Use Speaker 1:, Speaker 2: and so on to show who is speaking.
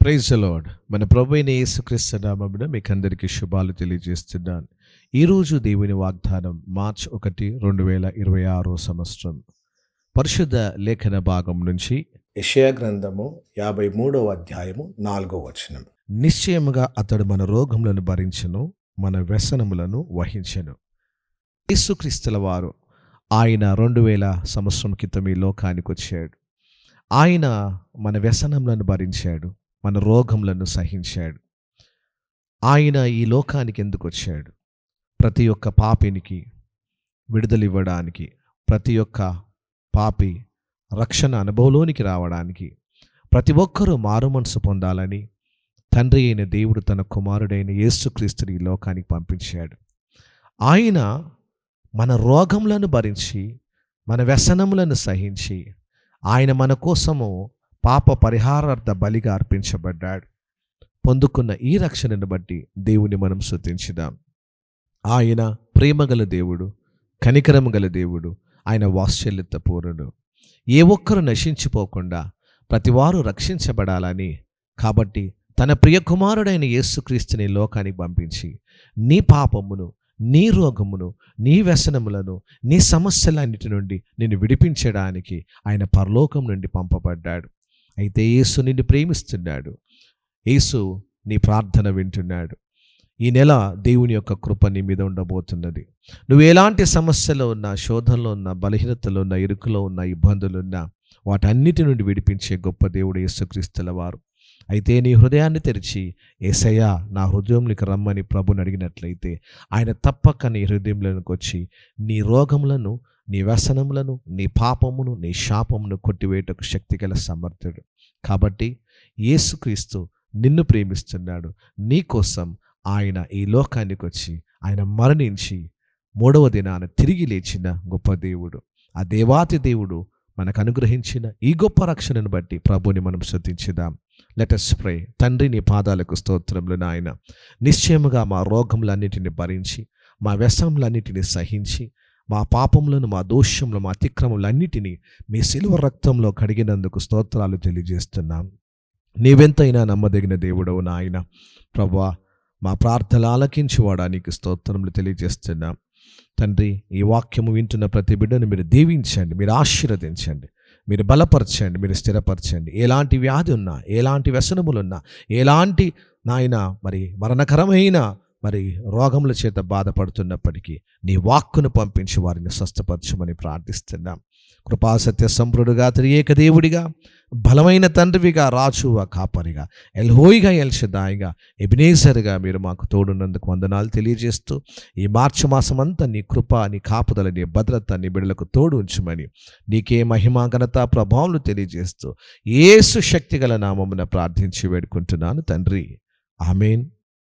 Speaker 1: Praise the lord. మన ప్రభువైన యేసుక్రీస్తు నామమున మీకు అందరికీ శుభాలు తెలియజేస్తున్నాను. ఈరోజు దేవుని వాగ్దానం మార్చ్ 1, 2026 సంవత్సరం. పరిశుద్ధ లేఖన భాగం నుంచి
Speaker 2: యెషయా గ్రంథము 53వ అధ్యాయము 4వ వచనం.
Speaker 1: నిశ్చయముగా అతడు మన రోగములను భరించెను, మన వ్యసనములను వహించెను. యేసుక్రీస్తుల వారు ఆయన 2000 సంవత్సరం క్రితం ఈ లోకానికి వచ్చాడు. ఆయన మన వ్యసనములను భరించాడు, మన రోగములను సహించాడు. ఆయన ఈ లోకానికి ఎందుకు వచ్చాడు? ప్రతి ఒక్క పాపినికి విడుదల ఇవ్వడానికి, ప్రతి ఒక్క పాపి రక్షణ అనుభవంలోనికి రావడానికి, ప్రతి ఒక్కరూ మారుమనసు పొందాలని తండ్రి అయిన దేవుడు తన కుమారుడైన యేసుక్రీస్తుని ఈ లోకానికి పంపించాడు. ఆయన మన రోగములను భరించి, మన వ్యసనములను సహించి, ఆయన మన కోసము పాప పరిహారార్థ బలిగా అర్పించబడ్డాడు. పొందుకున్న ఈ రక్షణను బట్టి దేవుని మనం స్తుతించుదాం. ఆయన ప్రేమగల దేవుడు, కనికరము గల దేవుడు, ఆయన వాత్సల్యత పూర్ణుడు. ఏ ఒక్కరు నశించిపోకుండా ప్రతివారు రక్షించబడాలని కాబట్టి తన ప్రియ కుమారుడైన యేసుక్రీస్తుని లోకానికి పంపించి నీ పాపమును, నీ రోగమును, నీ వ్యసనములను, నీ సమస్యలన్నిటి నుండి నిన్ను విడిపించడానికి ఆయన పరలోకం నుండి పంపబడ్డాడు. అయితే యేసు నిన్ను ప్రేమిస్తున్నాడు. యేసు నీ ప్రార్థన వింటున్నాడు. ఈ నెల దేవుని యొక్క కృప నీ మీద ఉండబోతున్నది. నువ్వు ఎలాంటి సమస్యలో ఉన్నా, శోధనలో ఉన్నా, బలహీనతలో ఉన్నా, ఇరుకులో ఉన్నా, ఇబ్బందులున్నా వాటన్నిటి నుండి విడిపించే గొప్ప దేవుడు యేసుక్రీస్తుల వారు. అయితే నీ హృదయాన్ని తెరిచి యేసయ్యా నా హృదయంలోకి రమ్మని ప్రభుని అడిగినట్లయితే ఆయన తప్పక నీ హృదయంలోకి వచ్చి నీ రోగములను, నీ వ్యసనములను, నీ పాపమును, నీ శాపమును కొట్టివేయటకు శక్తిగల సమర్థుడు. కాబట్టి యేసుక్రీస్తు నిన్ను ప్రేమిస్తున్నాడు. నీ కోసం ఆయన ఈ లోకానికి వచ్చి ఆయన మరణించి 3వ దినాన తిరిగి లేచిన గొప్ప దేవుడు. ఆ దేవాతి దేవుడు మనకు అనుగ్రహించిన ఈ గొప్ప రక్షణను బట్టి ప్రభుని మనం స్తుతించుదాం. Let us pray. తండ్రి, నీ పాదాలకు స్తోత్రములు నాయన. నిశ్చయముగా మా రోగములన్నిటిని భరించి, మా వ్యసనములన్నిటిని సహించి, మా పాపములను, మా దోషములు, మా అతిక్రమములన్నిటినీ మీ శిలువ రక్తంలో కడిగినందుకు స్తోత్రాలు తెలియజేస్తున్నాం. నీవెంతైనా నమ్మదగిన దేవుడవు నాయన. ప్రభువా, మా ప్రార్థనలు ఆలకించువాడానికి స్తోత్రములు తెలియజేస్తున్నాం. తండ్రి, ఈ వాక్యము వింటున్న ప్రతి బిడ్డను మీరు దీవించండి, మీరు ఆశీర్వదించండి, మీరు బలపరచండి, మీరు స్థిరపరచండి. ఎలాంటి వ్యాధి ఉన్నా, ఎలాంటి వ్యసనములున్నా, ఎలాంటి నాయన మరణకరమైన రోగముల చేత బాధపడుతున్నప్పటికీ నీ వాక్కును పంపించి వారిని స్వస్థపరచమని ప్రార్థిస్తున్నాం. కృపాసత్య సంపృడుగా, త్రియేక దేవుడిగా, బలమైన తండ్రివిగా, రాజుగా, కాపరిగా, ఎల్హోయిగా, ఎల్షదాయిగా, ఎబినేజర్గా మీరు మాకు తోడున్నందుకు వందనాలు తెలియజేస్తూ ఈ మార్చి మాసం అంతా నీ కృప, నీ కాపుదల, నీ భద్రత, నీ బిడ్డలకు తోడు ఉంచమని నీకే మహిమ, ఘనత, ప్రభావాలు తెలియజేస్తూ యేసు శక్తిగల నామమున ప్రార్థించి వేడుకుంటున్నాను తండ్రి. ఆమేన్.